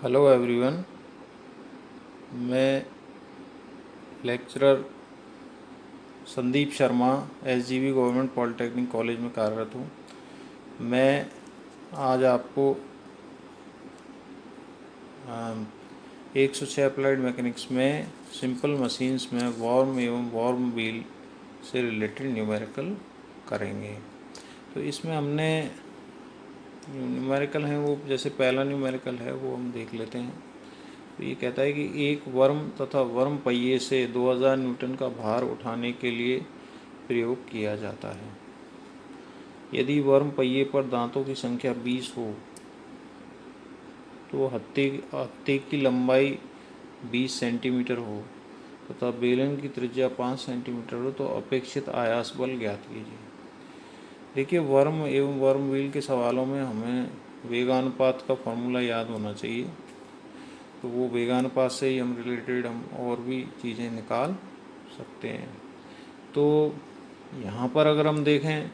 Hello everyone. मैं lecturer Sandeep Sharma SGV government polytechnic college में कार्यरत हूँ। मैं आज आपको 106 अप्लाइड मैकेनिक्स में सिंपल मशीन्स में वॉर्म एवं वॉर्म व्हील से रिलेटेड न्यूमेरिकल करेंगे। तो इसमें हमने जो न्यूमेरिकल हैं वो जैसे पहला न्यूमेरिकल है वो हम देख लेते हैं। तो ये कहता है कि एक वर्म तथा वर्म पहिए से 2000 न्यूटन का भार उठाने के लिए प्रयोग किया जाता है। यदि वर्म पहिए पर दांतों की संख्या 20 हो तो हत्थे की लंबाई 20 सेंटीमीटर हो तथा बेलन की त्रिज्या 5 सेंटीमीटर हो तो अपेक्षित आयास बल ज्ञात कीजिए। देखिए, वर्म एवं वर्म व्हील के सवालों में हमें वेगानुपात का फॉर्मूला याद होना चाहिए। तो वो वेगानुपात से ही हम रिलेटेड हम और भी चीज़ें निकाल सकते हैं। तो यहाँ पर अगर हम देखें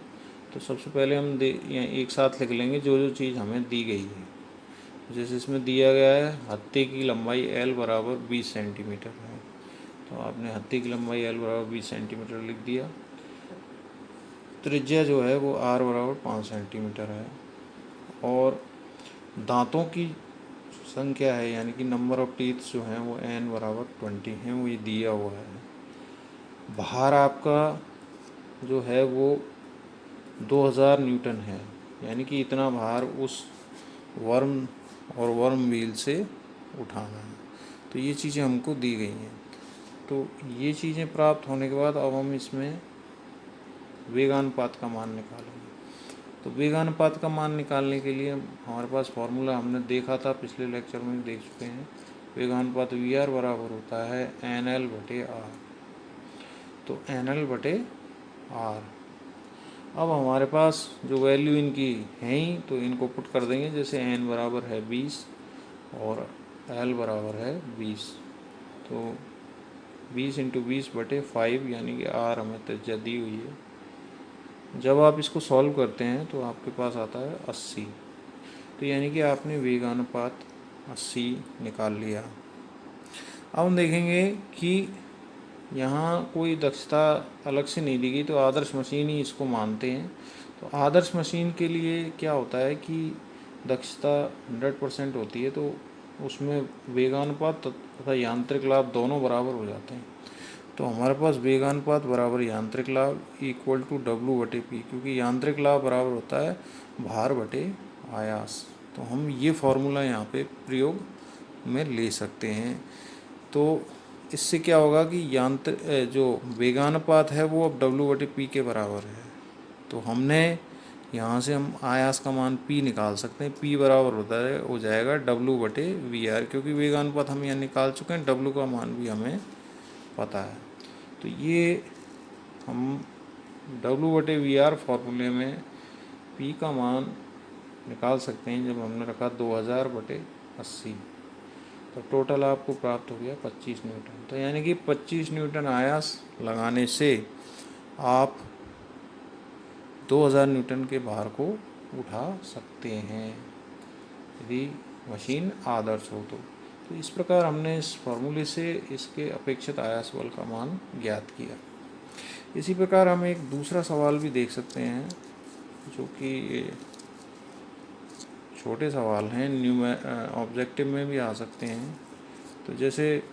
तो सबसे पहले हम एक साथ लिख लेंगे जो जो चीज़ हमें दी गई है। जैसे इसमें दिया गया है हत्थे की लंबाई L बराबर 20 सेंटीमीटर है, तो आपने हत्थे की लंबाई L बराबर 20 सेंटीमीटर लिख दिया। त्रिज्या जो है वो R बराबर 5 सेंटीमीटर है और दांतों की संख्या है यानी कि नंबर ऑफ टीथ जो हैं वो N बराबर 20 हैं, वो ये दिया हुआ है। भार आपका जो है वो 2000 न्यूटन है, यानी कि इतना भार उस वर्म और वर्म व्हील से उठाना है। तो ये चीज़ें हमको दी गई हैं। तो ये चीज़ें प्राप्त होने के बाद अब हम इसमें वेगानुपात का मान निकालेंगे। तो वेगानुपात का मान निकालने के लिए हमारे पास फॉर्मूला हमने देखा था, पिछले लेक्चर में देख चुके हैं। वेगानुपात VR बराबर होता है NL/R। तो NL/R। अब हमारे पास जो वैल्यू इनकी है ही, तो इनको पुट कर देंगे। जैसे N बराबर है 20 और L बराबर है 20, तो 20 × 20/5 यानी कि R हमें त्रिज्या दी हुई है। जब आप इसको सॉल्व करते हैं तो आपके पास आता है 80। तो यानी कि आपने वेगानुपात 80 निकाल लिया। अब हम देखेंगे कि यहाँ कोई दक्षता अलग से नहीं दी गई, तो आदर्श मशीन ही इसको मानते हैं। तो आदर्श मशीन के लिए क्या होता है कि दक्षता 100% होती है, तो उसमें वेगानुपात तथा यांत्रिक लाभ दोनों बराबर हो जाते हैं। तो हमारे पास वेगानुपात बराबर यांत्रिक लाभ इक्वल टू W/P, क्योंकि यांत्रिक लाभ बराबर होता है भार बटे आयास। तो हम ये फॉर्मूला यहाँ पे प्रयोग में ले सकते हैं। तो इससे क्या होगा कि जो वेगानुपात है वो अब W/P के बराबर है। तो हमने यहाँ से हम आयास का मान P निकाल सकते हैं। P बराबर हो जाएगा W/VR, क्योंकि वेगानुपात हम यहाँ निकाल चुके हैं, W का मान भी हमें पता है। तो ये हम W/VR फॉर्मूले में P का मान निकाल सकते हैं जब हमने रखा 2000/80। तो टोटल आपको प्राप्त हो गया 25 न्यूटन। तो यानी कि 25 न्यूटन आयास लगाने से आप 2000 न्यूटन के भार को उठा सकते हैं, यदि मशीन आदर्श हो तो इस प्रकार हमने इस फॉर्मूले से इसके अपेक्षित आयास बल का मान ज्ञात किया। इसी प्रकार हम एक दूसरा सवाल भी देख सकते हैं, जो कि छोटे सवाल हैं, ऑब्जेक्टिव में भी आ सकते हैं। तो जैसे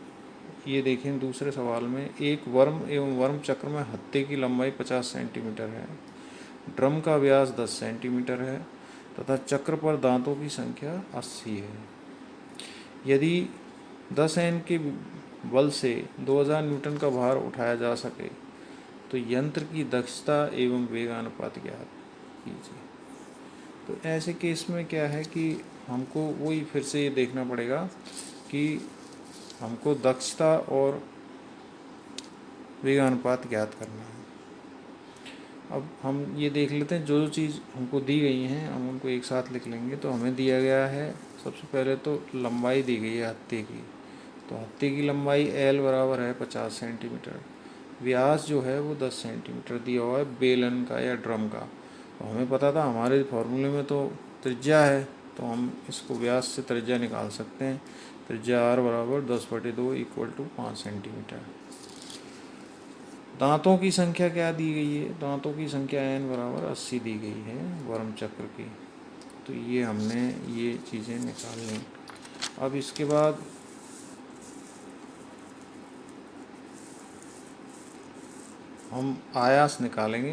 ये देखें, दूसरे सवाल में एक वर्म एवं वर्म चक्र में हत्थे की लंबाई 50 सेंटीमीटर है, ड्रम का व्यास 10 सेंटीमीटर है तथा चक्र पर दांतों की संख्या 80 है। यदि 10 N के बल से 2000 न्यूटन का भार उठाया जा सके तो यंत्र की दक्षता एवं वेगानुपात ज्ञात कीजिए। तो ऐसे केस में क्या है कि हमको वही फिर से ये देखना पड़ेगा कि हमको दक्षता और वेगानुपात ज्ञात करना है। अब हम ये देख लेते हैं, जो जो चीज़ हमको दी गई हैं हम उनको एक साथ लिख लेंगे। तो हमें दिया गया है, सबसे पहले तो लंबाई दी गई है हत्थे की। तो हत्थे की लंबाई L बराबर है 50 सेंटीमीटर। व्यास जो है वो 10 सेंटीमीटर दिया हुआ है बेलन का या ड्रम का। तो हमें पता था हमारे फॉर्मूले में तो त्रिज्या है, तो हम इसको व्यास से त्रिज्या निकाल सकते हैं। त्रिज्या r बराबर 10/2 इक्वल टू 5 सेंटीमीटर। दांतों की संख्या क्या दी गई है? दांतों की संख्या n बराबर 80 दी गई है वर्म चक्र की। तो ये हमने ये चीज़ें निकाल ली। अब इसके बाद हम आयास निकालेंगे।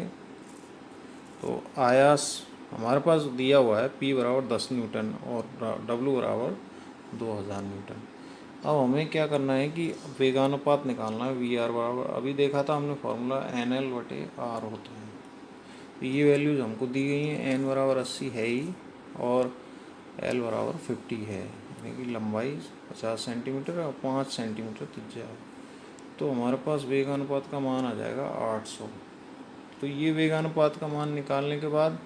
तो आयास हमारे पास दिया हुआ है P बराबर 10 न्यूटन और W बराबर 2000 न्यूटन। अब हमें क्या करना है कि वेगानुपात निकालना है। VR बराबर, अभी देखा था हमने फॉर्मूला NL/R होता है। तो ये वैल्यूज हमको दी गई हैं। n बराबर 80 है ही और L बराबर 50 है, यानी कि लंबाई 50 सेंटीमीटर और 5 सेंटीमीटर त्रिज्या है। तो हमारे पास वेगानुपात का मान आ जाएगा 800। तो ये वेगानुपात का मान निकालने के बाद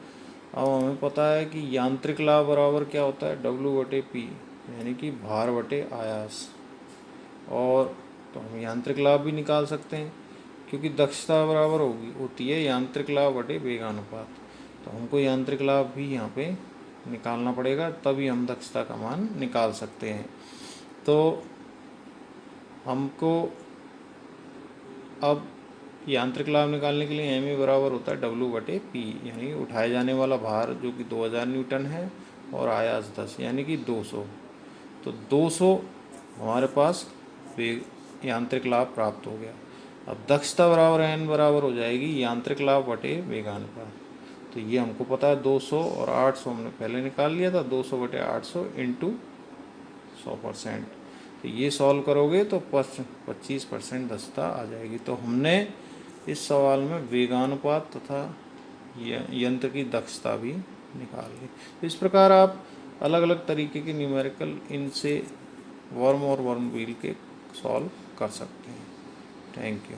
अब हमें पता है कि यांत्रिक लाभ बराबर क्या होता है, W/P, यानी कि भार बटे आयास। और तो हम यांत्रिक लाभ भी निकाल सकते हैं, क्योंकि दक्षता बराबर होती है यांत्रिक लाभ बटे वेगानुपात। तो हमको यांत्रिक लाभ भी यहाँ पे निकालना पड़ेगा, तभी हम दक्षता का मान निकाल सकते हैं। तो हमको अब यांत्रिक लाभ निकालने के लिए MA बराबर होता है W/P, यानी उठाए जाने वाला भार जो कि 2000 न्यूटन है और आयास 10 यानी कि 200। तो 200 हमारे पास यांत्रिक लाभ प्राप्त हो गया। अब दक्षता बराबर N बराबर हो जाएगी यांत्रिक लाभ बटे वेगानुपात। तो ये हमको पता है 200 और 800 हमने पहले निकाल लिया था। 200/800 इंटू 100%। तो ये सॉल्व करोगे तो 25% दक्षता आ जाएगी। तो हमने इस सवाल में वेगानुपात तथा यंत्र की दक्षता भी निकाल ली। तो इस प्रकार आप अलग अलग तरीके के न्यूमेरिकल इनसे वर्म और वर्म व्हील के सॉल्व कर सकते हैं। Thank you.